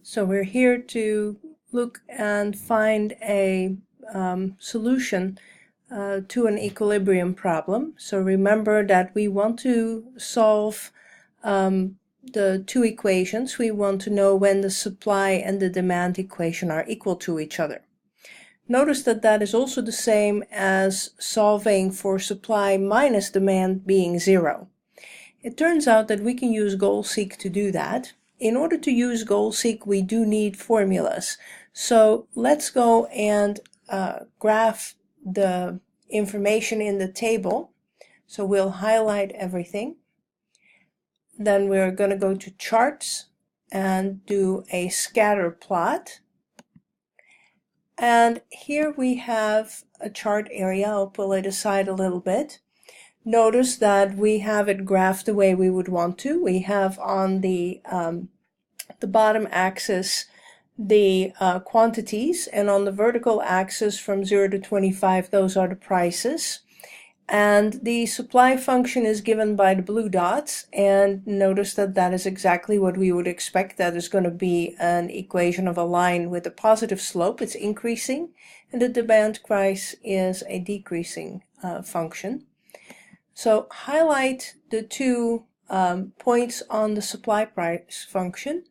So we're here to look and find a solution to an equilibrium problem. So remember that we want to solve the two equations. We want to know when the supply and the demand equation are equal to each other. Notice that that is also the same as solving for supply minus demand being 0. It turns out that we can use goal-seek to do that. In order to use goal-seek, we do need formulas. So let's go and graph the information in the table. So we'll highlight everything. Then we're going to go to charts and do a scatter plot. And here we have a chart area. I'll pull it aside a little bit. Notice that we have it graphed the way we would want to. We have on the bottom axis the quantities, and on the vertical axis from 0 to 25, those are the prices. And the supply function is given by the blue dots, and notice that that is exactly what we would expect. That is going to be an equation of a line with a positive slope. It's increasing, and the demand price is a decreasing function. So highlight the two points on the supply price function.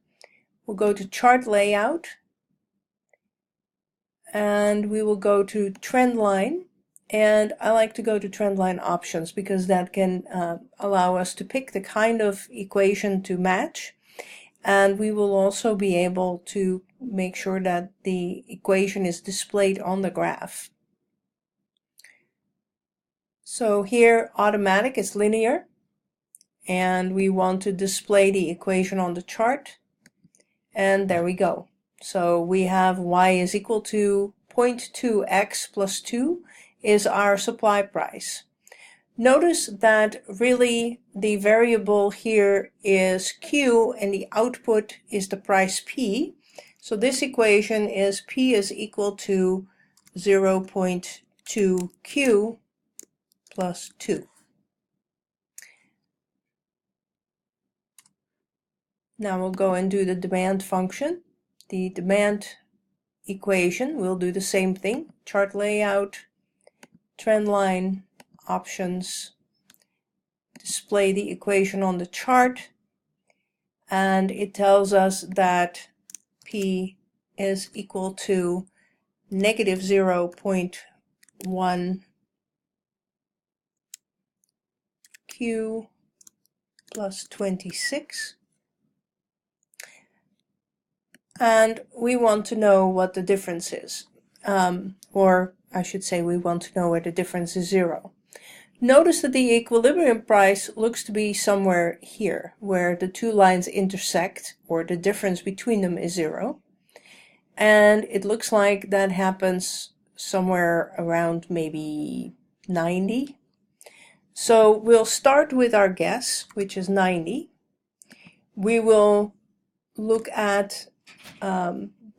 We'll go to chart layout, and we will go to trend line. And I like to go to trend line options because that can allow us to pick the kind of equation to match. And we will also be able to make sure that the equation is displayed on the graph. So here automatic is linear, and we want to display the equation on the chart, and there we go. So we have y is equal to 0.2x plus 2 is our supply price. Notice that really the variable here is Q and the output is the price P. So this equation is P is equal to 0.2 Q plus 2. Now we'll go and do the demand function. The demand equation, we'll do the same thing. Chart layout, trend line, options, display the equation on the chart, and it tells us that P is equal to negative 0.1 Q plus 26. And we want to know what the difference is, or I should say we want to know where the difference is 0. Notice that the equilibrium price looks to be somewhere here, where the two lines intersect, or the difference between them is 0. And it looks like that happens somewhere around maybe 90. So we'll start with our guess, which is 90. We will look at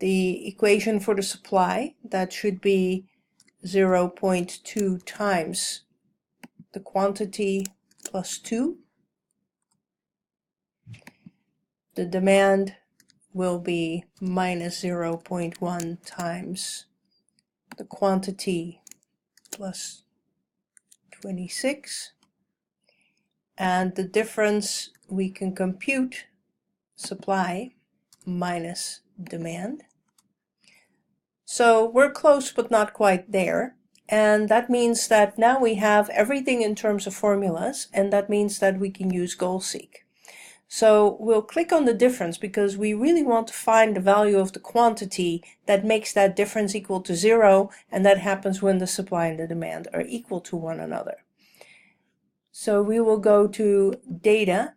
the equation for the supply. That should be 0.2 times the quantity plus 2. The demand will be minus 0.1 times the quantity plus 26. And the difference we can compute supply minus demand. So we're close but not quite there, and that means that now we have everything in terms of formulas, and that means that we can use goal-seek. So we'll click on the difference because we really want to find the value of the quantity that makes that difference equal to 0, and that happens when the supply and the demand are equal to one another. So we will go to data.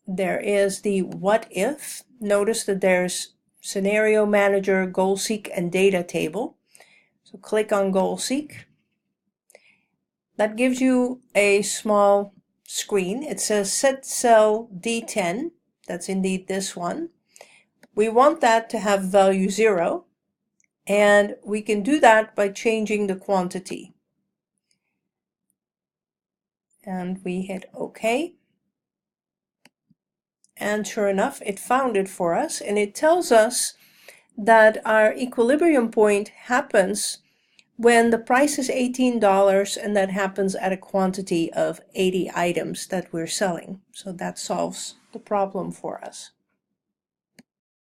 There is the what if. Notice that there's scenario manager, goal-seek, and data table. So click on goal-seek. That gives you a small screen. It says set cell D10. That's indeed this one. We want that to have value 0, and we can do that by changing the quantity. And we hit OK. And sure enough, it found it for us, and it tells us that our equilibrium point happens when the price is $18, and that happens at a quantity of 80 items that we're selling. So that solves the problem for us.